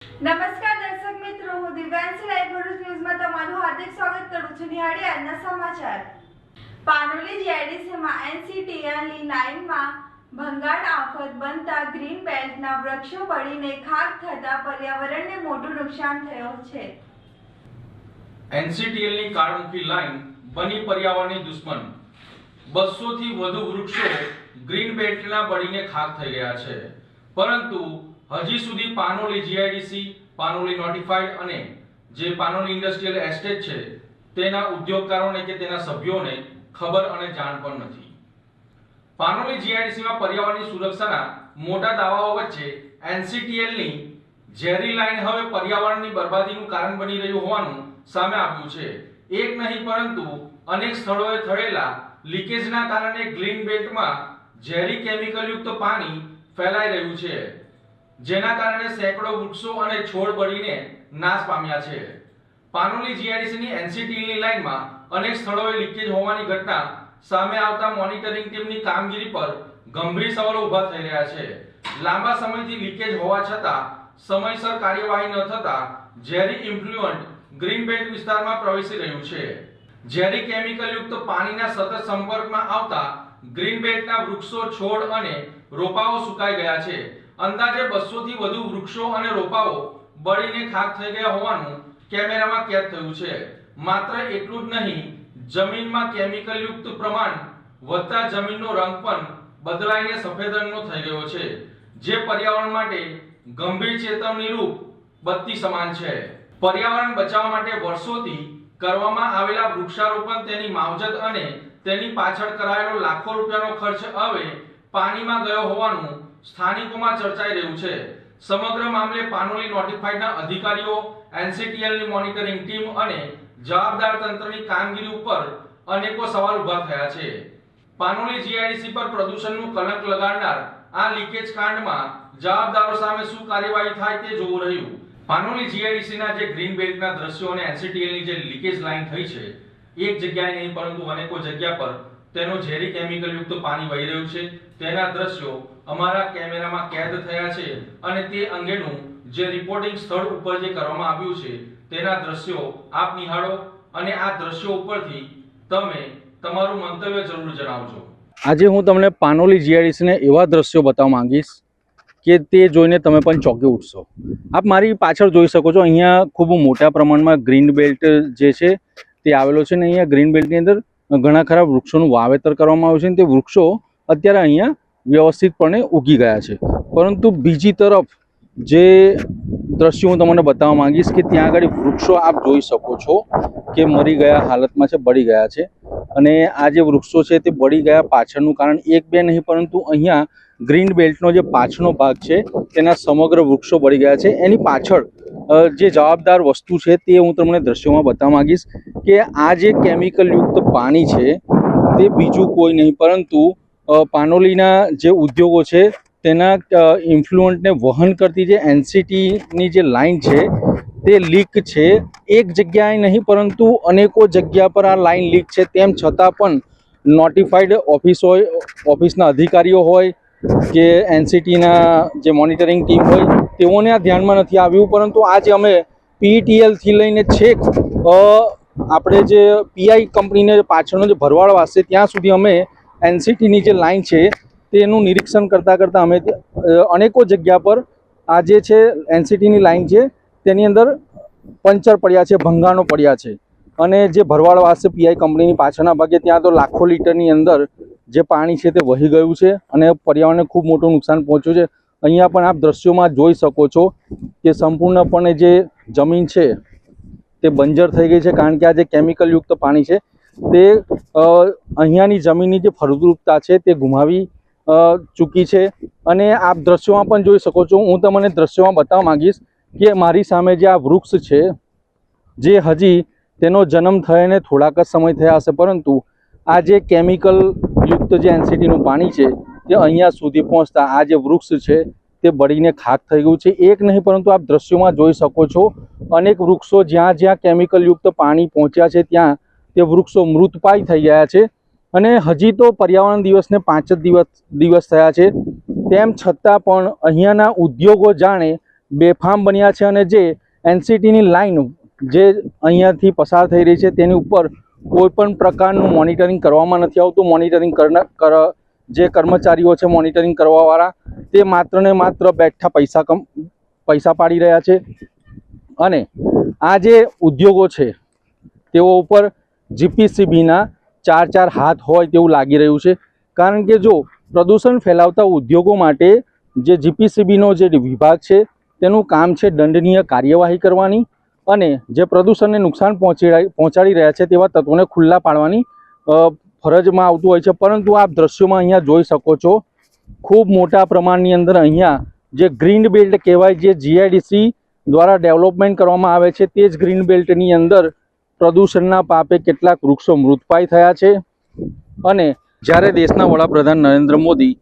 નમસ્કાર દર્શક મિત્રો, હું દિવ્યાંશી લાઈવ ભરૂચ ન્યૂઝમાં તમારું હાર્દિક સ્વાગત કરું છું. નિહાળી આજના સમાચાર. પાનોલી જીઆઈડીસીમાં એનસીટીએલની લાઇનમાં ભંગાણ આફત બનતા ગ્રીન બેલ્ટના વૃક્ષો બળીને ખાક થતા પર્યાવરણને મોટું નુકસાન થયું છે. એનસીટીએલની કાળમુખી લાઇન બની પર્યાવરણની દુશ્મન. 200 થી વધુ વૃક્ષો ગ્રીન બેલ્ટના બળીને ખાક થઈ ગયા છે. પરંતુ હજી સુધી પાનોલી જીઆઈડીસી, પાનોલી નોટિફાઈડ અને જે પાનોલી ઇન્ડસ્ટ્રીયલ એસ્ટેટ છે તેના ઉદ્યોગકારોને કે તેના સભ્યોને ખબર અને જાણ પણ નથી. પાનોલી જીઆઈડીસીમાં પર્યાવરણની સુરક્ષાના મોટા દાવાઓ વચ્ચે એનસીટીએલની ઝેરી લાઇન હવે પર્યાવરણની બરબાદીનું કારણ બની રહ્યું હોવાનું સામે આવ્યું છે. એક નહીં પરંતુ અનેક સ્થળોએ થયેલા લીકેજના કારણે ગ્રીન બેલ્ટમાં ઝેરી કેમિકલયુક્ત પાણી ફેલાઈ રહ્યું છે, જેના કારણે સેંકડો વૃક્ષો અને છોડ બળીને નાશ પામ્યા છે. પાનોલી જીઆઈડીસીની એનસીટીએલની લાઇનમાં અનેક સ્થળોએ લીકેજ હોવાની ઘટના સામે આવતા મોનિટરિંગ ટીમની કામગીરી પર ગંભીર સવાલો ઊભા થઈ રહ્યા છે. લાંબા સમયથી લીકેજ હોવા છતાં સમયસર કાર્યવાહી ન થતા ઝેરી ઇન્ફ્લુઅન્ટ ગ્રીન બેલ્ટ વિસ્તારમાં પ્રવેશી રહ્યું છે. ઝેરી કેમિકલયુક્ત પાણીના સતત સંપર્કમાં આવતા ગ્રીન બેલ્ટના વૃક્ષો, છોડ અને રોપાઓ સુકાઈ ગયા છે. અંદાજે 200 થી વધુ વૃક્ષો અને રોપાઓ બળીને ખાક થઈ ગયા હોવાનું કેમેરામાં કેદ થયું છે. માત્ર એટલું જ નહીં, જમીનમાં કેમિકલયુક્ત પ્રમાણ વધતા જમીનનો રંગ પણ બદલાઈને સફેદ રંગનો થઈ ગયો છે, જે પર્યાવરણ માટે ગંભીર ચેતવણીરૂપ બત્તી સમાન છે. પર્યાવરણ બચાવવા માટે વર્ષોથી કરવામાં આવેલા વૃક્ષારોપણ, તેની માવજત અને તેની પાછળ કરાયેલો લાખો રૂપિયાનો ખર્ચ હવે પાણીમાં ગયો હોવાનું સ્થાનિકોમાં ચર્ચાઈ રહ્યું છે. સમગ્ર મામલે પાનોલી નોટિફાઈડના અધિકારીઓ, એનસીટીએલની મોનિટરિંગ ટીમ અને જવાબદાર તંત્રની કામગીરી ઉપર અનેકો સવાલ ઊભા થયા છે. પાનોલી જીઆઈડીસી પર પ્રદૂષણનું કલંક લગાડનાર આ લીકેજ કાંડમાં જવાબદારો સામે શું કાર્યવાહી થાય તે જોવું રહ્યું. પાનોલી જીઆઈડીસીના જે ગ્રીન બેલ્ટના દ્રશ્યો અને એનસીટીએલની જે લીકેજ લાઇન થઈ છે, એક જગ્યાએ નહીં પરંતુ અનેકો જગ્યા પર તેનો ઝેરી કેમિકલયુક્ત પાણી વહી રહ્યું છે. તેના દ્રશ્યો અમારા કેમેરામાં કેદ થયા છે અને તે અંગેનું જે રિપોર્ટિંગ સ્થળ ઉપર જે કરવામાં આવ્યું છે તેના દ્રશ્યો આપ નિહાળો અને આ દ્રશ્યો ઉપરથી તમે તમારું મંતવ્ય જરૂર જણાવજો. આજે હું તમને પાનોલી જીઆઈડીસીને એવા દ્રશ્યો બતાવવા માંગીશ કે તે જોઈને તમે પણ ચોંકી ઉઠશો. આપ મારી પાછળ જોઈ શકો છો, અહીંયા ખૂબ મોટા પ્રમાણમાં ગ્રીન બેલ્ટ જે છે તે આવેલો છે ને અહીંયા ગ્રીન બેલ્ટની અંદર ઘણા ખરા વૃક્ષોનું વાવેતર કરવામાં આવ્યું છે અને તે વૃક્ષો અત્યારે અહીંયા વ્યવસ્થિતપણે ઉગી ગયા છે. પરંતુ બીજી તરફ જે દ્રશ્યો હું તમને બતાવવા માંગીશ કે ત્યાં આગળ વૃક્ષો આપ જોઈ શકો છો કે મરી ગયા હાલતમાં છે, બળી ગયા છે. અને આ જે વૃક્ષો છે તે બળી ગયા પાછળનું કારણ એક બે નહીં પરંતુ અહીંયા ગ્રીન બેલ્ટનો જે પાછળનો ભાગ છે તેના સમગ્ર વૃક્ષો બળી ગયા છે. એની પાછળ જે જવાબદાર વસ્તુ છે તે હું તમને દ્રશ્યોમાં બતાવવા માંગીશ કે આ જે કેમિકલયુક્ત પાણી છે તે બીજું કોઈ નહીં પરંતુ પાનોલીના જે ઉદ્યોગો છે તેના ઇન્ફ્લુઅન્ટને વહન કરતી જે એનસીટીની જે લાઇન છે તે લીક છે. એક જગ્યાએ નહીં પરંતુ અનેકો જગ્યા પર આ લાઇન લીક છે. તેમ છતાં પણ નોટિફાઈડ ઓફિસના અધિકારીઓ હોય કે એનસીટીના જે મોનિટરિંગ ટીમ હોય તેઓને આ ધ્યાનમાં નથી આવ્યું. પરંતુ આજે અમે પીઈટીએલથી લઈને છેક આપણે જે પીઆઈ કંપનીને પાછળનો જે ભરવાડ વાસ છે ત્યાં સુધી અમે એનસીટીની જે લાઇન છે તેનું નિરીક્ષણ કરતાં અમે અનેકો જગ્યા પર આ જે છે એનસીટીની લાઇન છે તેની અંદર પંચર પડ્યા છે, ભંગાણો પડ્યા છે. અને જે ભરવાડ વાસ છે પીઆઈ કંપનીની પાછળના ભાગે ત્યાં તો લાખો લીટરની અંદર જે પાણી છે તે વહી ગયું છે અને પર્યાવરણને ખૂબ મોટું નુકસાન પહોંચ્યું છે. અહીંયા પણ આપ દ્રશ્યોમાં જોઈ શકો છો કે સંપૂર્ણપણે જે જમીન છે તે બંજર થઈ ગઈ છે, કારણ કે આ જે કેમિકલયુક્ત પાણી છે તે અહીંયાની જમીનની જે ફળદ્રુપતા છે તે ગુમાવી ચૂકી છે. અને આપ દ્રશ્યોમાં પણ જોઈ શકો છો. હું તમને દ્રશ્યોમાં બતાવવા માંગીશ કે મારી સામે જે આ વૃક્ષ છે જે હજી તેનો જન્મ થઈને થોડાક જ સમય થયા હશે, પરંતુ આ જે કેમિકલયુક્ત જે એનસીટીનું પાણી છે તે અહીંયા સુધી પહોંચતા આ જે વૃક્ષ છે તે બળીને ખાક થઈ ગયું છે. એક નહીં પરંતુ આપ દ્રશ્યોમાં જોઈ શકો છો અનેક વૃક્ષો જ્યાં જ્યાં કેમિકલયુક્ત પાણી પહોંચ્યા છે ત્યાં તે વૃક્ષો મૃતપાય થઈ ગયા છે. અને હજી તો પર્યાવરણ દિવસને 5 જ દિવસ થયા છે, તેમ છતાં પણ અહીંયાના ઉદ્યોગો જાણે બેફામ બન્યા છે અને જે એનસીટીની લાઈન જે અહીંયાથી પસાર થઈ રહી છે તેની ઉપર કોઈ પણ પ્રકારનું મોનિટરિંગ કરવામાં નથી આવતું. મોનિટરિંગ જે કર્મચારીઓ છે મોનિટરિંગ કરવાવાળા તે માત્ર ને માત્ર બેઠા પૈસા પાડી રહ્યા છે અને આ જે ઉદ્યોગો છે તેઓ ઉપર જીપીસીબીના ચાર હાથ હોય તેવું લાગી રહ્યું છે. કારણ કે જો પ્રદૂષણ ફેલાવતા ઉદ્યોગો માટે જે જીપીસીબીનો જે વિભાગ છે તેનું કામ છે દંડનીય કાર્યવાહી કરવાની અને જે પ્રદૂષણને નુકસાન પહોંચાડી રહ્યા છે તેવા તત્વોને ખુલ્લા પાડવાની ફરજમાં આવતું હોય છે. પરંતુ આપ દ્રશ્યોમાં અહીંયા જોઈ શકો છો, ખૂબ મોટા પ્રમાણની અંદર અહીંયા જે ગ્રીન બેલ્ટ કહેવાય, જે જીઆઈડીસી દ્વારા ડેવલપમેન્ટ કરવામાં આવે છે, તે જ ગ્રીન બેલ્ટની અંદર પ્રદૂષણના પાપે કેટલાક વૃક્ષો મૃતપાય થયા છે. અને જ્યારે દેશના વડાપ્રધાન નરેન્દ્ર મોદી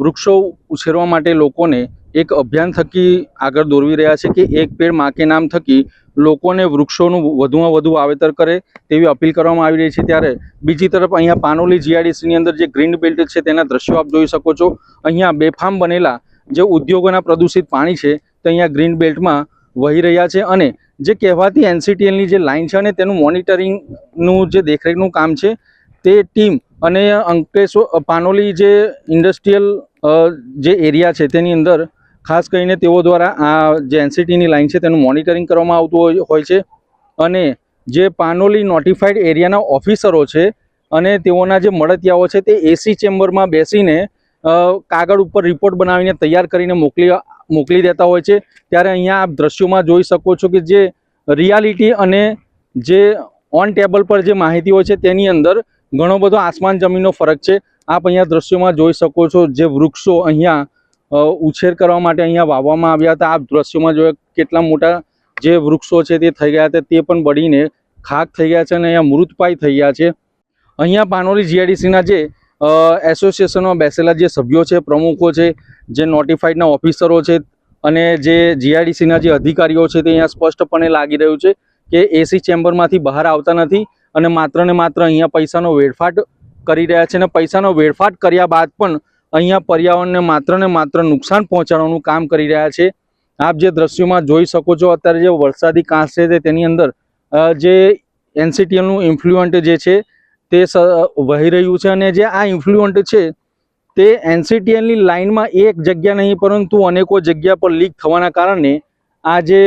વૃક્ષો ઉછેરવા માટે લોકોને એક અભિયાન થકી આગળ દોરવી રહ્યા છે કે એક પેડ માં કે નામ થકી લોકોને વૃક્ષોનું વધુમાં વધુ વાવેતર કરે તેવી અપીલ કરવામાં આવી રહી છે, ત્યારે બીજી તરફ અહીંયા પાનોલી જીઆઈડીસીની અંદર જે ગ્રીન બેલ્ટ છે તેના દ્રશ્યો આપ જોઈ શકો છો. અહીંયા બેફામ બનેલા જે ઉદ્યોગોના પ્રદૂષિત પાણી છે તે અહીંયા ગ્રીન બેલ્ટમાં વહી રહ્યા છે અને જે કહેવાતી એનસીટીએલની જે લાઇન છે અને તેનું મોનિટરિંગનું જે દેખરેખનું કામ છે તે ટીમ અને અંકલેશ્વર પાનોલી જે ઇન્ડસ્ટ્રીયલ જે એરિયા છે તેની અંદર ખાસ કરીને તેઓ દ્વારા આ જે એનસીટીની લાઇન છે તેનું મોનિટરિંગ કરવામાં આવતું હોય છે. અને જે પાનોલી નોટિફાઈડ એરિયાના ઓફિસરો છે અને તેઓના જે મળતિયાઓ છે તે એસી ચેમ્બરમાં બેસીને કાગળ ઉપર રિપોર્ટ બનાવીને તૈયાર કરીને મોકલી દેતા હોય છે. ત્યારે અહીંયા આપ દ્રશ્યોમાં જોઈ શકો છો કે જે રિયાલિટી અને જે ઓન ટેબલ પર જે માહિતી હોય છે તેની અંદર ઘણો બધો આસમાન જમીનનો ફરક છે. આપ અહીંયા દ્રશ્યોમાં જોઈ શકો છો, જે વૃક્ષો અહીંયા ઉછેર કરવા માટે અહીંયા વાવવામાં આવ્યા હતા. આપ દ્રશ્યોમાં જોયા કેટલા મોટા જે વૃક્ષો છે તે થઈ ગયા હતા, તે પણ બળીને ખાક થઈ ગયા છે અને અહીંયા મૃતપાય થઈ ગયા છે. અહીંયા પાનોલી જીઆઈડીસીના જે એસોસિએશનમાં બેસેલા જે સભ્યો છે, પ્રમુખો છે, જે નોટિફાઈડના ઓફિસરો છે અને જે જીઆઈડીસીના જે અધિકારીઓ છે તે અહીંયા સ્પષ્ટપણે લાગી રહ્યું છે કે એસી ચેમ્બરમાંથી બહાર આવતા નથી અને માત્ર ને માત્ર અહીંયા પૈસાનો વેડફાટ કરી રહ્યા છે. અને પૈસાનો વેડફાટ કર્યા બાદ પણ અહીંયા પર્યાવરણને માત્ર નુકસાન પહોંચાડવાનું કામ કરી રહ્યા છે. આપ જે દ્રશ્યોમાં જોઈ શકો છો, અત્યારે જે વરસાદી કાંસ છે તેની અંદર જે એનસીટીએલનું ઇન્ફ્લુઅન્ટ જે છે તે વહી રહ્યું છે અને જે આ ઇન્ફ્લુઅન્ટ છે તે એનસીટીએલની લાઇનમાં એક જગ્યા નહીં પરંતુ અનેકો જગ્યા પર લીક થવાના કારણે આ જે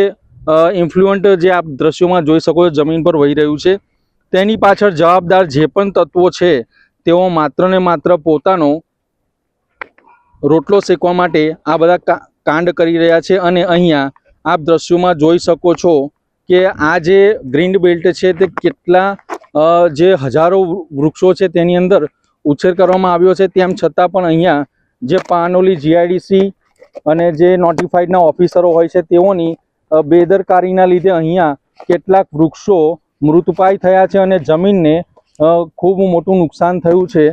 ઇન્ફ્લુઅન્ટ જે આપ દ્રશ્યોમાં જોઈ શકો છો જમીન પર વહી રહ્યું છે, તેની પાછળ જવાબદાર જે પણ તત્વો છે તેઓ માત્ર ને માત્ર પોતાનો રોટલો શેકવા માટે આ બધા કાંડ કરી રહ્યા છે. અને અહીંયા આપ દ્રશ્યોમાં જોઈ શકો છો કે આ જે ગ્રીન બેલ્ટ છે તે કેટલા જે હજારો વૃક્ષો છે તેની અંદર ઉછેર કરવામાં આવ્યો છે, તેમ છતાં પણ અહીંયા જે પાનોલી જીઆઈડીસી અને જે નોટિફાઈડના ઓફિસરો હોય છે તેઓની બેદરકારીના લીધે અહીંયા કેટલાક વૃક્ષો મૃતપાય થયા છે અને જમીનને ખૂબ મોટું નુકસાન થયું છે.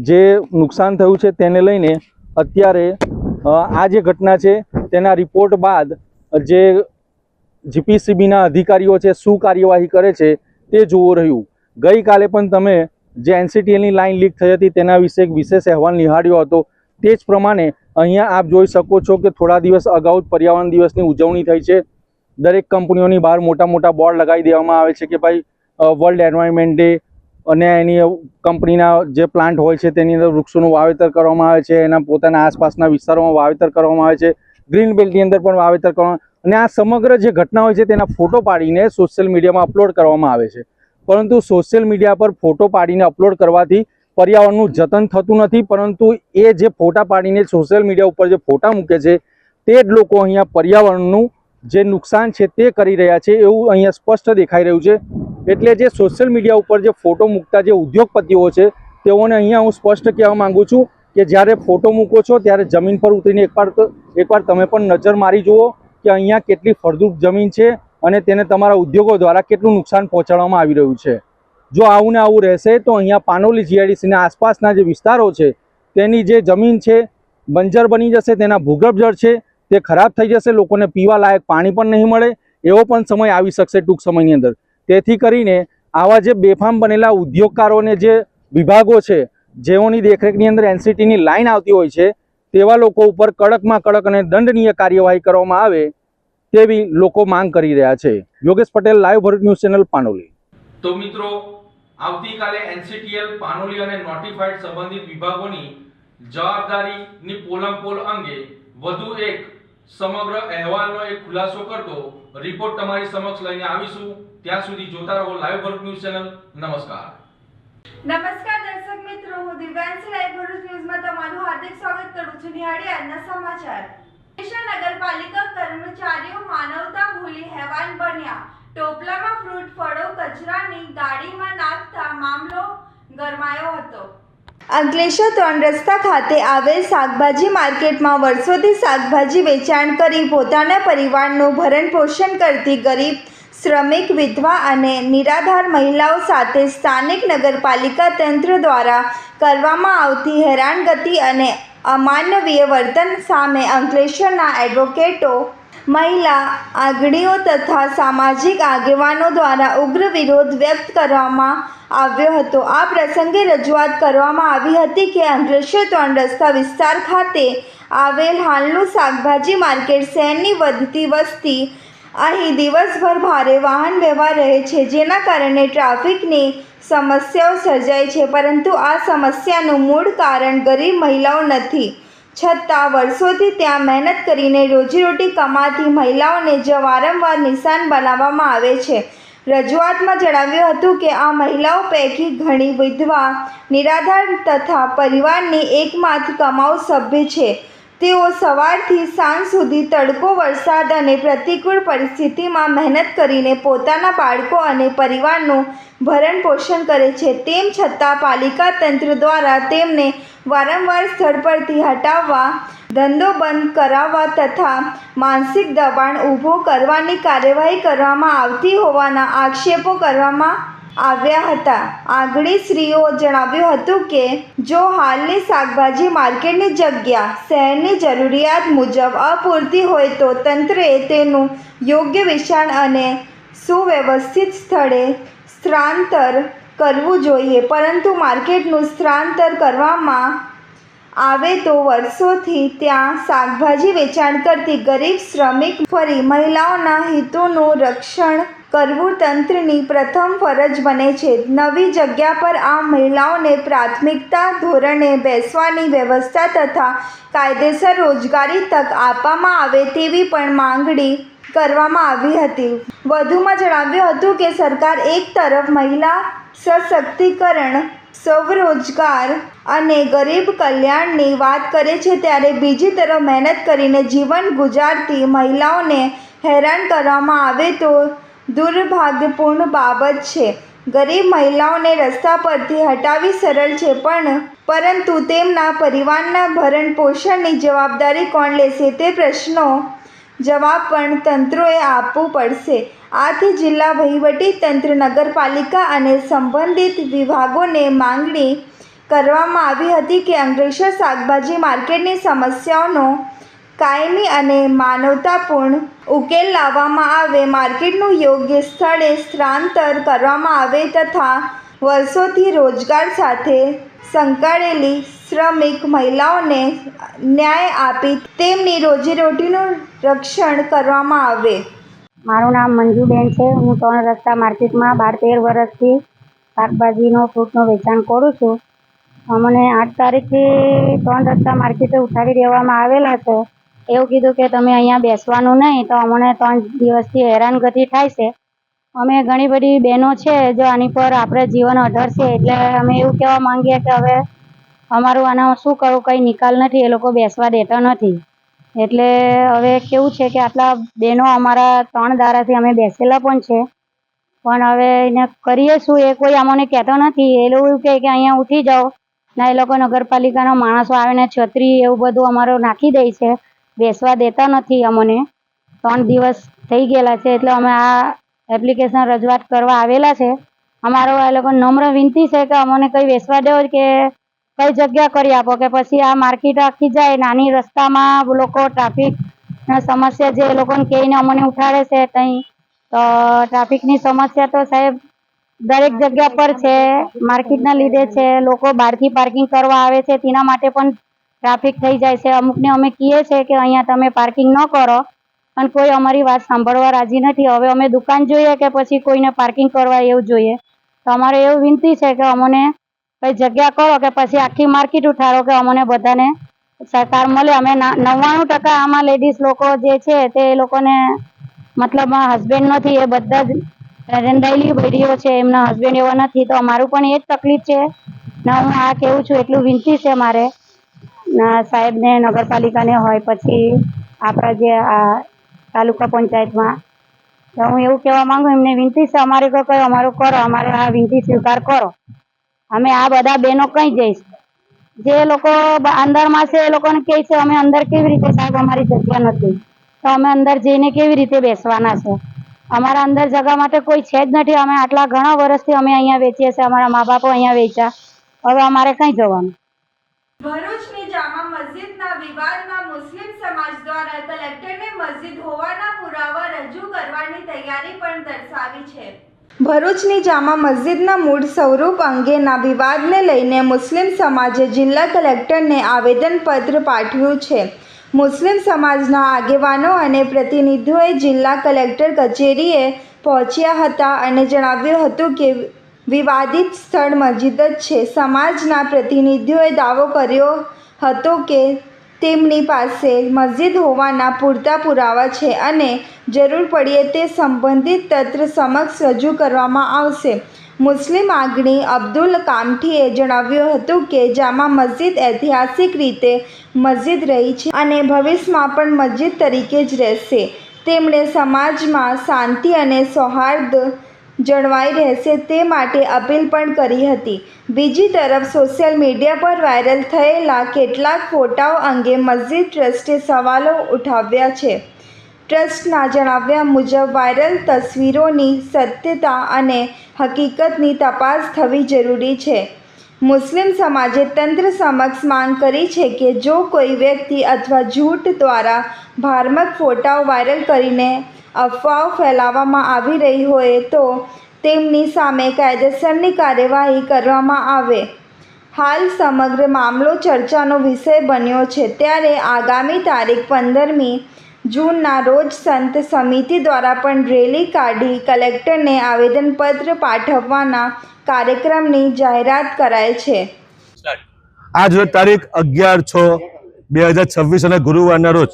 જે નુકસાન થયું છે તેને લઈને અત્યારે આ જે ઘટના છે તેના રિપોર્ટ બાદ જે જીપીસીબીના અધિકારીઓ છે શું કાર્યવાહી કરે છે તે જોવું રહ્યું. ગઈકાલે પણ તમે જે એનસીટીએલની લાઇન લીક થઈ હતી તેના વિશે એક વિશેષ અહેવાલ નિહાળ્યો હતો. તે જ પ્રમાણે અહીંયા આપ જોઈ શકો છો કે થોડા દિવસ અગાઉ જ પર્યાવરણ દિવસની ઉજવણી થઈ છે. દરેક કંપનીઓની બહાર મોટા બોર્ડ લગાવી દેવામાં આવે છે કે ભાઈ વર્લ્ડ એન્વાયરમેન્ટ ડે, અને એની કંપનીના જે પ્લાન્ટ હોય છે તેની અંદર વૃક્ષોનું વાવેતર કરવામાં આવે છે, એના પોતાના આસપાસના વિસ્તારોમાં વાવેતર કરવામાં આવે છે, ગ્રીન બેલ્ટની અંદર પણ વાવેતર કરવામાં, અને આ સમગ્ર જે ઘટના હોય છે તેના ફોટો પાડીને સોશિયલ મીડિયામાં અપલોડ કરવામાં આવે છે. પરંતુ સોશિયલ મીડિયા પર ફોટો પાડીને અપલોડ કરવાથી પર્યાવરણનું જતન થતું નથી, પરંતુ એ જે ફોટા પાડીને સોશિયલ મીડિયા ઉપર જે ફોટા મૂકે છે તે જ લોકો અહીંયા પર્યાવરણનું જે નુકસાન છે તે કરી રહ્યા છે એવું અહીંયા સ્પષ્ટ દેખાઈ રહ્યું છે. એટલે જે સોશિયલ મીડિયા ઉપર જે ફોટો મૂકતા જે ઉદ્યોગપતિઓ છે તેઓને અહીંયા હું સ્પષ્ટ કહેવા માગું છું કે જ્યારે ફોટો મૂકો છો ત્યારે જમીન પર ઉતરીને એકવાર તમે પણ નજર મારી જુઓ કે અહીંયા કેટલી ફળદ્રુપ જમીન છે અને તેને તમારા ઉદ્યોગો દ્વારા કેટલું નુકસાન પહોંચાડવામાં આવી રહ્યું છે. જો આવું ને આવું રહેશે તો અહીંયા પાનોલી જીઆઈડીસીના આસપાસના જે વિસ્તારો છે તેની જે જમીન છે બંજર બની જશે, તેના ભૂગર્ભ જળ છે તે ખરાબ થઈ જશે, લોકોને પીવા લાયક પાણી પણ નહીં મળે, એવો પણ સમય આવી શકશે ટૂંક સમયની અંદર. તેથી કરીને આવા જે બેફામ બનેલા ઉદ્યોગકારોને જે વિભાગો છે જેઓની દેખરેખની અંદર એનસીટીની લાઇન આવતી હોય છે તેવા લોકો ઉપર કડકમાં કડક અને દંડનીય કાર્યવાહી કરવામાં આવે તેવી લોકો માંગ કરી રહ્યા છે. Yogesh Patel, live Bharuch news channel, Panoli. તો મિત્રો, આવતીકાલે NCTL પાનોલી અને નોટિફાઈડ સંબંધિત વિભાગોની જવાબદારીની પોલમપોલ અંગે વધુ એક સમગ્ર અહેવાલનો એક ખુલાસો કરતો રિપોર્ટ તમારી સમક્ષ લઈને આવીશું. ત્યાં સુધી જોતા રહો લાઈવ ભરૂચ ન્યૂઝ ચેનલ. નમસ્કાર. નમસ્કાર દર્શક મિત્રો, હું દિવ્યાંશી લાઈવ ભરૂચ ન્યૂઝમાં તમારું હાર્દિક સ્વાગત કરું છું. નિહાળી આજના સમાચાર. નગરપાલિકા કર્મચારીઓ માનવતા ભૂલી હેવાન બન્યા. ટોપલામાં ફ્રૂટ ફળો કચરાની ગાડીમાં નાખતા મામલો ગરમાયો હતો. અંકલેશ્વર 3 રસ્તા ખાતે આવેલ શાકભાજી માર્કેટમાં વર્ષોથી શાકભાજી વેચાણ કરી પોતાના પરિવારનું ભરણ પોષણ કરતી ગરીબ, શ્રમિક, વિધવા અને નિરાધાર મહિલાઓ સાથે સ્થાનિક નગરપાલિકા તંત્ર દ્વારા કરવામાં આવતી હેરાનગતિ અને અમાનવીય વર્તન સામે અંકલેશ્વરના એડવોકેટો, મહિલા આગેવાનીઓ તથા સામાજિક આગેવાનો દ્વારા ઉગ્ર વિરોધ વ્યક્ત કરવામાં આવ્યો હતો. આ પ્રસંગે રજૂઆત કરવામાં આવી હતી કે અંકલેશ્વર 3 રસ્તા વિસ્તાર ખાતે આવેલ હાલનું શાકભાજી માર્કેટ શહેરની વધતી વસ્તી અહીં દિવસભર ભારે વાહન વ્યવહાર રહે છે, જેના કારણે ટ્રાફિકની સમસ્યાઓ સર્જાય છે. પરંતુ આ સમસ્યાનું મૂળ કારણ ગરીબ મહિલાઓ નથી, છતાં વર્ષોથી ત્યાં મહેનત કરીને રોજીરોટી કમાતી મહિલાઓને જ વારંવાર નિશાન બનાવવામાં આવે છે. રજૂઆતમાં જણાવ્યું હતું કે આ મહિલાઓ પૈકી ઘણી વિધવા, નિરાધાર તથા પરિવારની એકમાત્ર કમાઉ સભ્ય છે. તેઓ સવારથી સાંજ સુધી તડકો, વરસાદ અને પ્રતિકૂળ પરિસ્થિતિમાં મહેનત કરીને પોતાના બાળકો અને પરિવારનું ભરણ પોષણ કરે છે. તેમ છતાં પાલિકા તંત્ર દ્વારા તેમને વારંવાર સ્થળ પરથી હટાવવા, ધંધો બંધ કરાવવા તથા માનસિક દબાણ ઊભો કરવાની કાર્યવાહી કરવામાં આવતી હોવાના આક્ષેપો કરવામાં આવ્યા હતા. આગેવાનશ્રીઓ જણાવ્યું હતું કે જો હાલની શાકભાજી માર્કેટની જગ્યા શહેરની જરૂરિયાત મુજબ અપૂરતી હોય તો તંત્રએ તેનું યોગ્ય વિશાળ અને સુવ્યવસ્થિત સ્થળે સ્થળાંતર કરવું જોઈએ. પરંતુ માર્કેટનું સ્થળાંતર કરવામાં આવે તો વર્ષોથી ત્યાં શાકભાજી વેચાણ કરતી ગરીબ, શ્રમિક, ફરી મહિલાઓના હિતોનું રક્ષણ કરવું તંત્રની પ્રથમ ફરજ બને છે. નવી જગ્યા પર આ મહિલાઓને પ્રાથમિકતા ધોરણે બેસવાની વ્યવસ્થા તથા કાયદેસર રોજગારી તક આપવામાં આવે તેવી પણ માંગણી કરવામાં આવી હતી. વધુમાં જણાવ્યું હતું કે સરકાર એક તરફ મહિલા સશક્તિકરણ, સ્વરોજગાર અને ગરીબ કલ્યાણની વાત કરે છે, ત્યારે બીજી તરફ મહેનત કરીને જીવન ગુજારતી મહિલાઓને હેરાન કરવામાં આવે તો દુર્ભાગ્યપૂર્ણ બાબત છે. ગરીબ મહિલાઓને રસ્તા પરથી હટાવવી સરળ છે, પરંતુ તેમના પરિવારના ભરણ પોષણની જવાબદારી કોણ લેશે તે પ્રશ્નનો જવાબ પણ તંત્રોએ આપવું પડશે. આથી જિલ્લા વહીવટી તંત્ર, નગરપાલિકા અને સંબંધિત વિભાગોને માંગણી કરવામાં આવી હતી કે અંકલેશ્વર શાકભાજી માર્કેટની સમસ્યાઓનો કાયમી અને માનવતાપૂર્ણ ઉકેલ લાવવામાં આવે, માર્કેટનું યોગ્ય સ્થળે સ્થળાંતર કરવામાં આવે તથા વર્ષોથી રોજગાર સાથે સંકળાયેલી શ્રમિક મહિલાઓને ન્યાય આપી તેમની રોજીરોટીનું રક્ષણ કરવામાં આવે. મારું નામ મંજુબેન છે. હું 3 રસ્તા માર્કેટમાં 12-13 વર્ષથી શાકભાજીનો, ફ્રૂટનો વેચાણ કરું છું. અમને 8 તારીખથી 3 રસ્તા માર્કેટે ઉઠાવી દેવામાં આવેલા છે. એવું કીધું કે તમે અહીંયા બેસવાનું નહીં, તો અમને 3 દિવસથી હેરાનગતિ થાય છે. અમે ઘણી બધી બહેનો છે જો આની પર આપણે જીવન અઢળશે, એટલે અમે એવું કહેવા માંગીએ કે હવે અમારું આનો શું કરવું, કંઈ નિકાલ નથી, એ લોકો બેસવા દેતા નથી. એટલે હવે કેવું છે કે આટલા બહેનો અમારા 3 દાડાથી અમે બેસેલા પણ છે, પણ હવે એને કરીએ શું એ કોઈ અમને કહેતો નથી. એ લોકો એવું કહે કે અહીંયા ઉઠી જાઓ, ના એ લોકો નગરપાલિકાના માણસો આવીને છત્રી એવું બધું અમારું નાખી દે છે, બેસવા દેતા નથી અમને. 3 દિવસ થઈ ગયેલા છે, એટલે અમે આ એપ્લિકેશન રજૂઆત કરવા આવેલા છે. અમારો આ લોકો નમ્ર વિનંતી છે કે અમને કંઈ બેસવા દો કે કઈ જગ્યા કરી આપો, કે પછી આ માર્કેટ આખી જાય નાની રસ્તામાં લોકો ટ્રાફિકના સમસ્યા જે એ લોકોને કહીને અમને ઉઠાડે છે ત્યાં, તો ટ્રાફિકની સમસ્યા તો સાહેબ દરેક જગ્યા પર છે. માર્કેટના લીધે છે, લોકો બહારથી પાર્કિંગ કરવા આવે છે તેના માટે પણ ટ્રાફિક થઈ જાય છે. અમુકને અમે કહીએ છીએ કે અહીંયા તમે પાર્કિંગ ન કરો, પણ કોઈ અમારી વાત સાંભળવા રાજી નથી. હવે અમે દુકાન જોઈએ કે પછી કોઈને પાર્કિંગ કરવા એવું જોઈએ. તો અમારે એવું વિનંતી છે કે અમને કઈ જગ્યા કરો કે પછી આખી માર્કેટ ઉઠાડો કે અમને બધાને સહકાર મળે. અમે 99% આમાં લેડીઝ લોકો જે છે તે લોકોને મતલબ હસબેન્ડ નથી, એ બધા જ રંધાયેલી બૈરીઓ છે, એમના હસબેન્ડ એવા નથી. તો અમારું પણ એ જ તકલીફ છે ને હું આ કહેવું છું. એટલું વિનંતી છે મારે સાહેબને, નગરપાલિકાને હોય પછી આપણા જે આ તાલુકા પંચાયતમાં. તો હું એવું કહેવા માંગુ, એમને વિનંતી છે અમારે કોઈ અમારું કરો, અમારે આ વિનંતી સ્વીકાર કરો. અમે આ બધા બહેનો કઈ જઈશ, જે લોકો અંદરમાં છે એ લોકોને કહે છે અમે અંદર કેવી રીતે, સાહેબ અમારી જગ્યા નથી તો અમે અંદર જઈને કેવી રીતે બેસવાના છે? અમારા અંદર જગા માટે કોઈ છે જ નથી. અમે આટલા ઘણા વર્ષથી અમે અહીંયા વેચીએ છીએ, અમારા મા બાપો અહીંયા વેચ્યા, હવે અમારે કઈ જવાનું? ભરૂચની જામા મસ્જિદના વિવાદમાં મુસ્લિમ સમાજ દ્વારા કલેક્ટરને મસ્જિદ હોવાના પુરાવા રજૂ કરવાની તૈયારી પણ દર્શાવી છે. ભરૂચની જામા મસ્જિદના મૂળ સ્વરૂપ અંગેના વિવાદને લઈને મુસ્લિમ સમાજે જિલ્લા કલેક્ટરને આવેદનપત્ર પાઠવ્યું છે. મુસ્લિમ સમાજના આગેવાનો અને પ્રતિનિધિઓએ જિલ્લા કલેક્ટર કચેરીએ પહોંચ્યા હતા અને જણાવ્યું હતું કે વિવાદિત સ્થળ મસ્જિદ જ છે. સમાજના પ્રતિનિધિઓએ દાવો કર્યો હતો કે તેમની પાસે મસ્જિદ હોવાના પૂરતા પુરાવા છે અને જરૂર પડીએ તે સંબંધિત તંત્ર સમક્ષ રજૂ કરવામાં આવશે. મુસ્લિમ અગ્રણી અબ્દુલ કામઠીએ જણાવ્યું હતું કે જામા મસ્જિદ ઐતિહાસિક રીતે મસ્જિદ રહી છે અને ભવિષ્યમાં પણ મસ્જિદ તરીકે જ રહેશે. તેમણે સમાજમાં શાંતિ અને સૌહાર્દ જળવાઈ રહેશે તે માટે અપીલ પણ કરી હતી. બીજી તરફ સોશિયલ મીડિયા પર વાયરલ થયેલા કેટલાક ફોટાઓ અંગે મસ્જિદ ટ્રસ્ટે સવાલો ઉઠાવ્યા છે. ટ્રસ્ટના જણાવ્યા મુજબ વાયરલ તસવીરોની સત્યતા અને હકીકતની તપાસ થવી જરૂરી છે. મુસ્લિમ સમાજે તંત્ર સમક્ષ માંગ કરી છે કે જો કોઈ વ્યક્તિ અથવા જૂથ દ્વારા ભ્રામક ફોટાઓ વાયરલ કરીને અફવાઓ ફેલાવવામાં આવી રહી હોય તો તેમની સામે કાયદેસરની કાર્યવાહી કરવામાં આવે. હાલ સમગ્ર મામલો ચર્ચાનો વિષય બન્યો છે, ત્યારે આગામી તારીખ 15મી જૂનના રોજ સંત સમિતિ દ્વારા પણ રેલી કાઢી કલેક્ટરને આવેદનપત્ર પાઠવવાના કાર્યક્રમની જાહેરાત કરાઈ છે. આજ રોજ તારીખ 11/6/2026 અને ગુરુવારના રોજ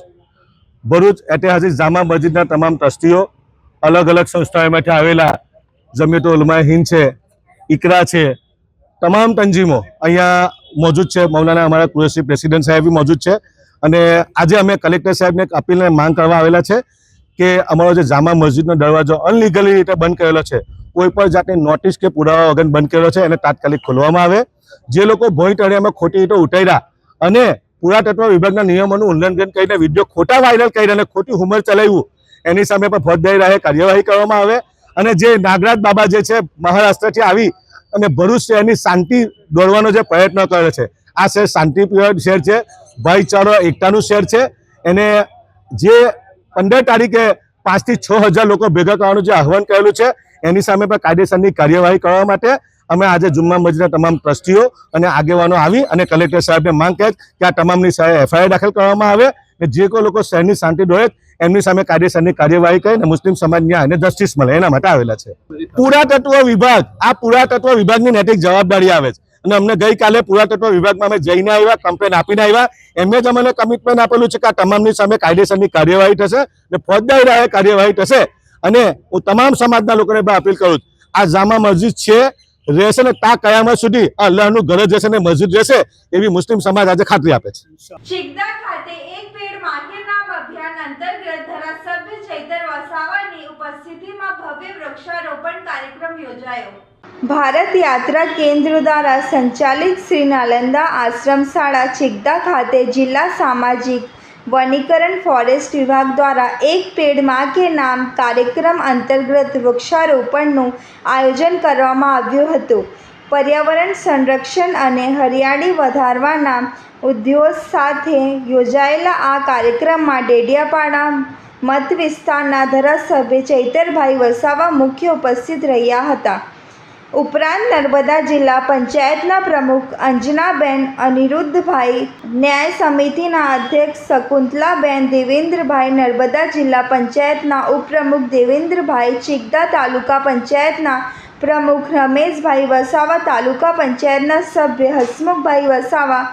ભરૂચ ઐતિહાસિક જામા મસ્જિદના તમામ ટ્રસ્ટીઓ, અલગ અલગ સંસ્થાઓમાંથી આવેલા જમિયત ઉલમાએ હિન્દ છે, ઇકરા છે, તમામ તંજીમો અહીંયા મોજૂદ છે. મૌલાના અમારા કુરેશી પ્રેસિડેન્ટ સાહેબ બી મોજૂદ છે અને આજે અમે કલેક્ટર સાહેબને એક અપીલને માંગ કરવા આવેલા છે કે અમારો જે જામા મસ્જિદનો દરવાજો અનલીગલી રીતે બંધ કરેલો છે, કોઈ પણ જાતની નોટિસ કે પુરાવા વગર બંધ કરેલો છે, એને તાત્કાલિક ખોલવામાં આવે. જે લોકો ભોંય તળિયામાં ખોટી રીતે ઉતાર્યા અને પુરાતત્વ વિભાગના નિયમોનું ઉલ્લંઘન કરીને વિડીયો ખોટા વાયરલ કરી અને ખોટી હુમર ચલાવ્યું એની સામે પણ ફોજદારી રાહે કાર્યવાહી કરવામાં આવે. અને જે નાગરાજ બાબા જે છે મહારાષ્ટ્રથી આવી અને ભરૂચ શહેરની શાંતિ દોરવાનો જે પ્રયત્ન કરે છે, આ શહેર શાંતિપ્રિય શહેર છે, ભાઈચારો એકતાનું શહેર છે. એને જે 15 તારીખે 5 થી 6 હજાર લોકો ભેગા કરવાનું જે આહવાન કરેલું છે એની સામે પણ કાયદેસરની કાર્યવાહી કરવા માટે અમે આજે જુમ્મા મસ્જિદના તમામ ટ્રસ્ટીઓ અને આગેવાનો આવી અને કલેક્ટર સાહેબને માંગ કરી કે આ તમામની સામે FIR દાખલ કરવામાં આવે અને જે કોઈ લોકો શહેરની શાંતિ દોરે એમની સામે કાયદેસરની કાર્યવાહી કરીને મુસ્લિમ સમાજ ન્યાય અને જસ્ટિસ મળે એના માટે આવેલા છે. પુરાતત્વ વિભાગ, આ પુરાતત્વ વિભાગની નૈતિક જવાબદારી આવે છે અને અમને ગઈકાલે પુરાતત્વ વિભાગમાં અમે જઈને આવ્યા, કમ્પ્લેન આપીને આવ્યા. એમને જ અમને કમિટમેન્ટ આપેલું છે કે આ તમામની સામે કાયદેસરની કાર્યવાહી થશે અને ફોજદારી રાહે કાર્યવાહી થશે. અને હું તમામ સમાજના લોકોને પણ અપીલ કરું છું, આ જામા મસ્જિદ છે, રહેશે ને તા કયામત સુધી અલ્લાહનું ઘર જ રહેશે ને મસ્જિદ રહેશે એવી મુસ્લિમ સમાજ આજે ખાતરી આપે છે. ચિકદા ખાતે એક પેડ માં કે નામ અભિયાન અંતર્ગત ધારાસભ્ય ચૈતર વસાવાની ઉપસ્થિતિમાં ભવ્ય વૃક્ષારોપણ કાર્યક્રમ યોજાયો. ભારત યાત્રા કેન્દ્ર દ્વારા સંચાલિત શ્રી નાલંદા આશ્રમ શાળા ચિકદા ખાતે જિલ્લા સામાજિક વનીકરણ ફોરેસ્ટ વિભાગ દ્વારા એક પેડ માં કે નામ કાર્યક્રમ અંતર્ગત વૃક્ષારોપણનું આયોજન કરવામાં આવ્યું હતું. પર્યાવરણ સંરક્ષણ અને હરિયાળી વધારવાના ઉદ્દેશ સાથે યોજાયેલા આ કાર્યક્રમમાં ડેડિયાપાડા મત વિસ્તારના ધારાસભ્ય ચૈતરભાઈ વસાવા મુખ્ય ઉપસ્થિત રહ્યા હતા. ઉપરાંત નર્મદા જિલ્લા પંચાયતના પ્રમુખ અંજનાબેન અનિરુદ્ધભાઈ, ન્યાય સમિતિના અધ્યક્ષ શકુંતલાબેન દેવેન્દ્રભાઈ, નર્મદા જિલ્લા પંચાયતના ઉપપ્રમુખ દેવેન્દ્રભાઈ, ચિકદા તાલુકા પંચાયતના પ્રમુખ રમેશભાઈ વસાવા, તાલુકા પંચાયતના સભ્ય હસમુખભાઈ વસાવા,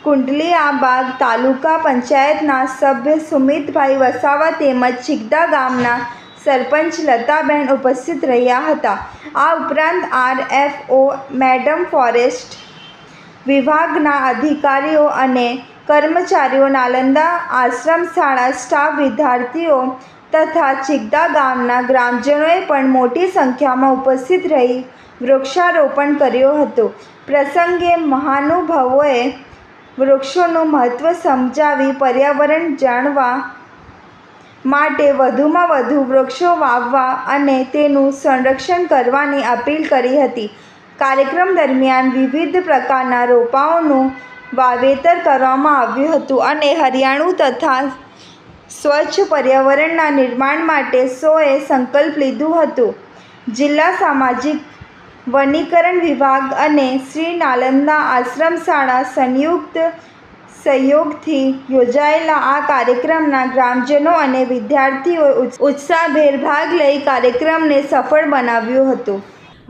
કુંડલિયાબાગ તાલુકા પંચાયતના સભ્ય સુમિતભાઈ વસાવા તેમજ ચિકદા ગામના સરપંચ લતાબેન ઉપસ્થિત રહ્યા હતા. આ ઉપરાંત RFO મેડમ, ફોરેસ્ટ વિભાગના અધિકારીઓ અને કર્મચારીઓ, નાલંદા આશ્રમ શાળા સ્ટાફ, વિદ્યાર્થીઓ તથા ચિકદા ગામના ગ્રામજનોએ પણ મોટી સંખ્યામાં ઉપસ્થિત રહી વૃક્ષારોપણ કર્યો હતો. પ્રસંગે મહાનુભાવોએ વૃક્ષોનું મહત્ત્વ સમજાવી પર્યાવરણ જાળવવા માટે વધુમાં વધુ વૃક્ષો વાવવા અને તેનું સંરક્ષણ કરવાની અપીલ કરી હતી. કાર્યક્રમ દરમિયાન વિવિધ પ્રકારના રોપાઓનું વાવેતર કરવામાં આવ્યું હતું અને હરિયાળું તથા સ્વચ્છ પર્યાવરણના નિર્માણ માટે સૌએ સંકલ્પ લીધું હતું. જિલ્લા સામાજિક વનીકરણ વિભાગ અને શ્રી નાલંદા આશ્રમ શાળા સંયુક્ત સહયોગથી યોજાયેલા આ કાર્યક્રમના ગ્રામજનો અને વિદ્યાર્થીઓએ ઉત્સાહભેર ભાગ લઈ કાર્યક્રમને સફળ બનાવ્યો હતો.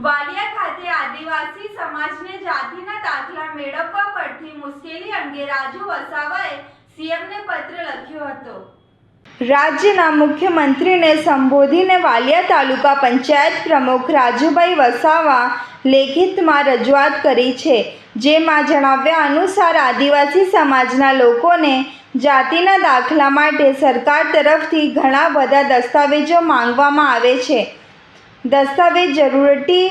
વાલિયા ખાતે આદિવાસી સમાજને જાતિના દાખલા મેળવવા પડતી મુશ્કેલી અંગે રાજુ વસાવાએ સીએમને પત્ર લખ્યો હતો. રાજ્યના મુખ્યમંત્રીને સંબોધીને વાલિયા તાલુકા પંચાયત પ્રમુખ રાજુભાઈ વસાવા લેખિતમાં રજૂઆત કરી છે, જેમાં જણાવ્યા અનુસાર આદિવાસી સમાજના લોકોને જાતિના દાખલા માટે સરકાર તરફથી ઘણા બધા દસ્તાવેજો માંગવામાં આવે છે. દસ્તાવેજ જરૂરી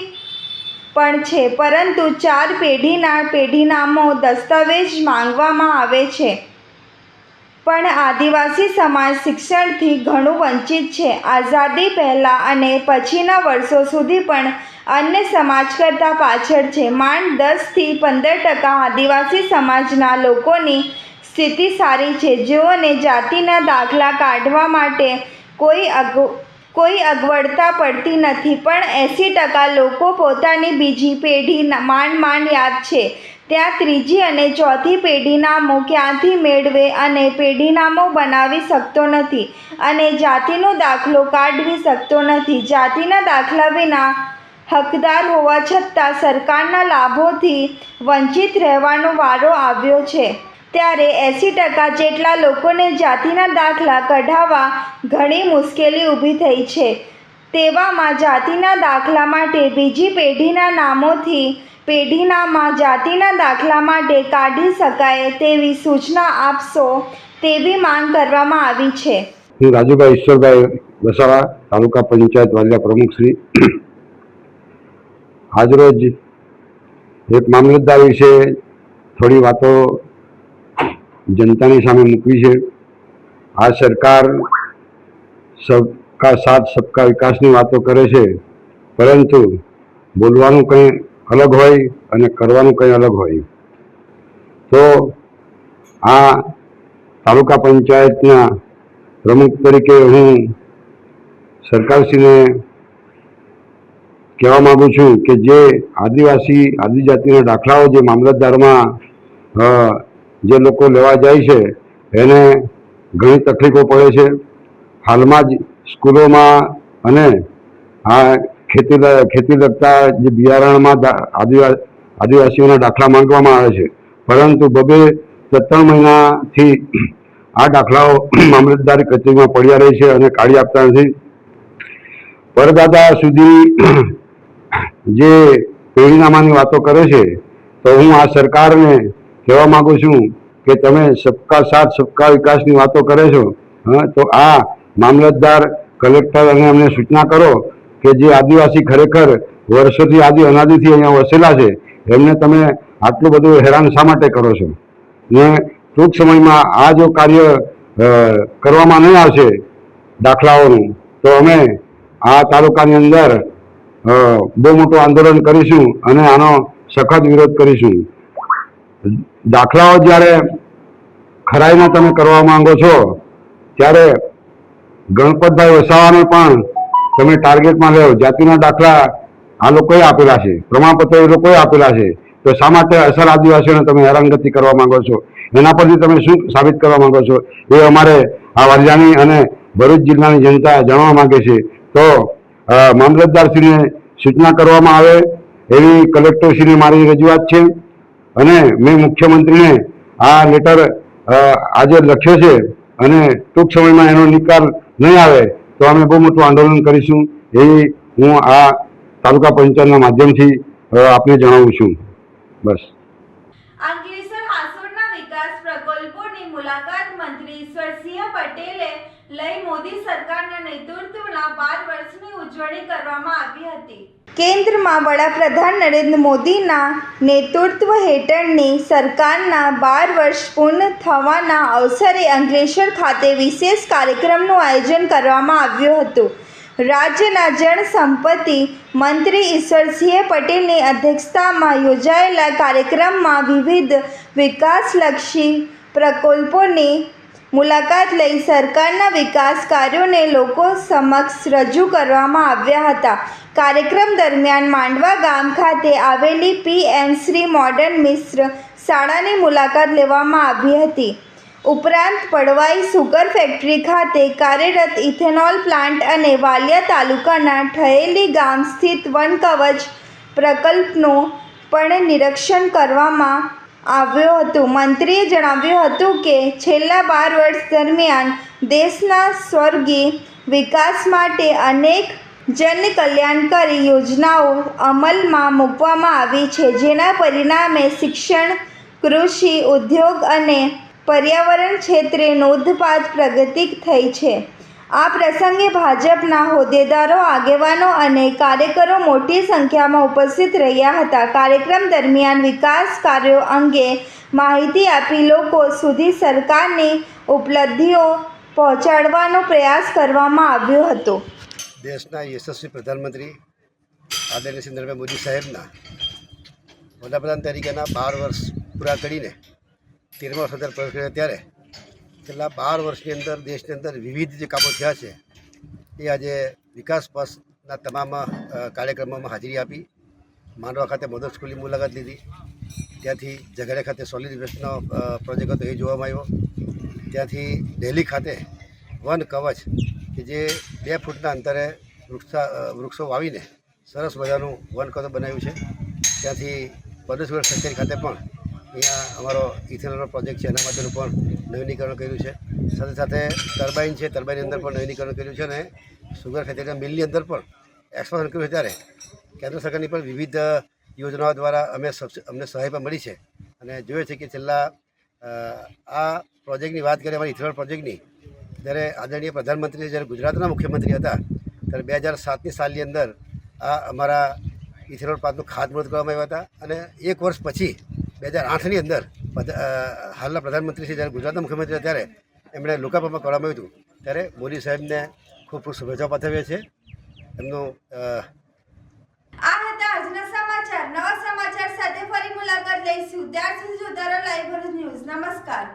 પણ છે, પરંતુ 4 પેઢીના પેઢીનામો દસ્તાવેજ માંગવામાં આવે છે. પણ આદિવાસી સમાજ શિક્ષણથી ઘણું વંચિત છે. આઝાદી પહેલાં અને પછીના વર્ષો સુધી પણ અન્ય સમાજ કરતાં પાછળ છે. માંડ 10થી 15% આદિવાસી સમાજના લોકોની સ્થિતિ સારી છે, જેઓને જાતિના દાખલા કાઢવા માટે કોઈ અગવડતા પડતી નથી. પણ 80% લોકો પોતાની બીજી પેઢી માંડ યાદ છે. ત્યાં ત્રીજી અને ચોથી પેઢીનામો ક્યાંથી મેળવે અને પેઢીનામો બનાવી શકતો નથી અને જાતિનો દાખલો કાઢવી શકતો નથી. જાતિના દાખલા વિના હકદાર હોવા છતાં સરકારના લાભોથી વંચિત રહેવાનો વારો આવ્યો છે. ત્યારે 80% જેટલા લોકોને જાતિના દાખલા કઢાવવા ઘણી મુશ્કેલી ઊભી થઈ છે. તેવામાં જાતિના દાખલા માટે બીજી પેઢીના નામોથી પેઢીનામાં જાતિના દાખલા માટે કાઢી શકાય તેવી સૂચના આપશો તેવી માંગ કરવામાં આવી છે. હું રાજુભાઈ ઈશ્વરભાઈ વસાવા, તાલુકા પંચાયત વાલિયા પ્રમુખ શ્રી. આજરોજ એક મામલતદાર વિશે થોડી વાતો જનતાની સામે મૂકવી છે. આ સરકાર સબકા સાથ સબકા વિકાસની વાતો કરે છે, પરંતુ બોલવાનું કંઈ અલગ હોય અને કરવાનું કંઈ અલગ હોય. તો આ તાલુકા પંચાયતના પ્રમુખ તરીકે હું સરકારશ્રીને કહેવા માગું છું કે જે આદિજાતિના દાખલાઓ જે મામલતદારમાં જે લોકો લેવા જાય છે એને ઘણી તકલીફો પડે છે. હાલમાં જ સ્કૂલોમાં અને આ ખેતી લગતા જે બિયારણમાં આદિવાસીઓના દાખલા માંગવામાં આવે છે, પરંતુ 2-3 મહિનાથી આ દાખલાઓ મામલતદાર કચેરીમાં પડ્યા રહે છે અને કાઢી આપતા નથી. પરદાદા સુધી જે પેઢીનામાની વાતો કરે છે, તો હું આ સરકારને કહેવા માગું છું કે તમે સબકા સાથ સબકા વિકાસની વાતો કરે છો, તો આ મામલતદાર, કલેક્ટર અને અમને સૂચના કરો કે જે આદિવાસી ખરેખર વર્ષોથી અનાદિથી અહીંયા વસેલા છે, એમને તમે આટલું બધું હેરાન શા માટે કરો છો? ને ટૂંક સમયમાં આ જો કાર્ય કરવામાં નહીં આવશે દાખલાઓનું, તો અમે આ તાલુકાની અંદર બહુ મોટું આંદોલન કરીશું અને આનો સખત વિરોધ કરીશું. દાખલાઓ જ્યારે ખરાઈના તમે કરવા માંગો છો, ત્યારે ગણપતભાઈ વસાવાને પણ તમે ટાર્ગેટમાં લો. જાતિના દાખલા આ લોકોએ આપેલા છે, પ્રમાણપત્ર એ લોકોએ આપેલા છે, તો શા માટે અસલ આદિવાસીઓને તમે હેરાનગતિ કરવા માંગો છો? એના પરથી તમે શું સાબિત કરવા માંગો છો એ અમારે આ વાલિયાની અને ભરૂચ જિલ્લાની જનતા જાણવા માંગે છે. તો મામલતદારશ્રીને સૂચના કરવામાં આવે એવી કલેક્ટરશ્રીને મારી રજૂઆત છે. અને મેં મુખ્યમંત્રીને આ લેટર આજે લખ્યો છે અને ટૂંક સમયમાં એનો નિકાલ નહીં આવે તો અમે બહુ મોટું આંદોલન કરીશું એવી હું આ તાલુકા પંચાયતના માધ્યમથી આપને જણાવું છું. બસ. અંકલેશ્વર હાસોડના વિકાસ પ્રકલ્પોની મુલાકાત મંત્રી ઈશ્વરસિંહ પટેલે લઈ મોદી સરકારના નેતૃત્વના 12 વર્ષની ઉજવણી કરવામાં આવી હતી. કેન્દ્રમાં વડાપ્રધાન નરેન્દ્ર મોદીના નેતૃત્વ હેઠળની સરકારના 12 વર્ષ પૂર્ણ થવાના અવસરે અંકલેશ્વર ખાતે વિશેષ કાર્યક્રમનું આયોજન કરવામાં આવ્યું હતું. રાજ્યના જળસંપત્તિ મંત્રી ઈશ્વરસિંહ પટેલની અધ્યક્ષતામાં યોજાયેલા કાર્યક્રમમાં વિવિધ વિકાસલક્ષી પ્રકલ્પોની મુલાકાત લઈ સરકારના વિકાસ કાર્યોને લોકો સમક્ષ રજૂ કરવામાં આવ્યા હતા. કાર્યક્રમ દરમિયાન માંડવા ગામ ખાતે આવેલી PM શ્રી મોડર્ન મિશ્ર શાળાની મુલાકાત લેવામાં આવી હતી. ઉપરાંત પડવાઈ સુગર ફેક્ટરી ખાતે કાર્યરત ઇથેનોલ પ્લાન્ટ અને વાલિયા તાલુકાના ઠયેલી ગામ સ્થિત વન કવચ પ્રકલ્પનું પણ નિરીક્ષણ કરવામાં આવ્યું હતું. મંત્રીએ જણાવ્યું હતું કે છેલ્લા 12 વર્ષ દરમિયાન દેશના સર્વાંગી વિકાસ માટે અનેક જનકલ્યાણકારી યોજનાઓ અમલમાં મૂકવામાં આવી છે, જેના પરિણામે શિક્ષણ, કૃષિ, ઉદ્યોગ અને પર્યાવરણ ક્ષેત્રે નોંધપાત્ર પ્રગતિ થઈ છે. આ પ્રસંગે ભાજપના હોદ્દેદારો, આગેવાનો અને કાર્યકરો મોટી સંખ્યામાં ઉપસ્થિત રહ્યા હતા. કાર્યક્રમ દરમિયાન વિકાસ કાર્યો અંગે માહિતી આપી લોકો સુધી સરકારની ઉપલબ્ધિઓ પહોંચાડવાનો પ્રયાસ કરવામાં આવ્યો હતો. દેશના યશસ્વી પ્રધાનમંત્રી આદરણીય શ્રી નરેન્દ્ર મોદી સાહેબના વડાપ્રધાન તરીકેના 12 વર્ષ પૂરા કરીને 13મા વર્ષ અંદર પ્રવેશ કર્યો ત્યારે છેલ્લા 12 વર્ષની અંદર દેશની અંદર વિવિધ જે કામો થયા છે એ આજે વિકાસ પક્ષના તમામ કાર્યક્રમોમાં હાજરી આપી. માંડવા ખાતે મધર સ્કૂલની મુલાકાત લીધી, ત્યાંથી ઝઘડિયા ખાતે સોલિડ વેસ્ટનો પ્રોજેક્ટ હતો એ જોવામાં આવ્યો, ત્યાંથી દિલ્હી ખાતે વન કવચ કે જે 2 ફૂટના અંતરે વૃક્ષો વાવીને સરસ મજાનું વન કવચ બનાવ્યું છે. ત્યાંથી પદ્મસુગર ફેક્ટરી ખાતે પણ અહીંયા અમારો ઇથેનોલનો પ્રોજેક્ટ છે એના માટેનું પણ નવીનીકરણ કર્યું છે. સાથે સાથે ટર્બાઇન છે, ટર્બાઇનની અંદર પણ નવીનીકરણ કર્યું છે અને સુગર ફેક્ટરીના મિલની અંદર પણ એક્સપાન્શન કર્યું છે. ત્યારે કેન્દ્ર સરકારની પણ વિવિધ યોજનાઓ દ્વારા અમને સહાય પણ મળી છે અને જોઈએ છે કે છેલ્લા આ પ્રોજેક્ટની વાત કરીએ અમારી ઇથેનોલ પ્રોજેક્ટની, જ્યારે આદરણીય પ્રધાનમંત્રી જ્યારે ગુજરાતના મુખ્યમંત્રી હતા ત્યારે 2007ની સાલની અંદર આ અમારા ઇથેનોલ પ્લાન્ટનું ખાતમુહૂર્ત કરવામાં આવ્યા હતા અને 1 વર્ષ પછી 2008ની અંદર હાલના પ્રધાનમંત્રી શ્રી જ્યારે ગુજરાતના મુખ્યમંત્રી હતા ત્યારે એમણે લોકાર્પણ કરવામાં આવ્યું હતું. ત્યારે મોદી સાહેબને ખૂબ ખૂબ શુભેચ્છાઓ પાઠવીએ છીએ. એમનું આ હતા આજના સમાચાર. નવા સમાચાર સાથે ફરી મુલાકાત લઈશું. ત્યાર સુધી જોતા રહો લાઈવ ભરૂચ ન્યૂઝ. નમસ્કાર.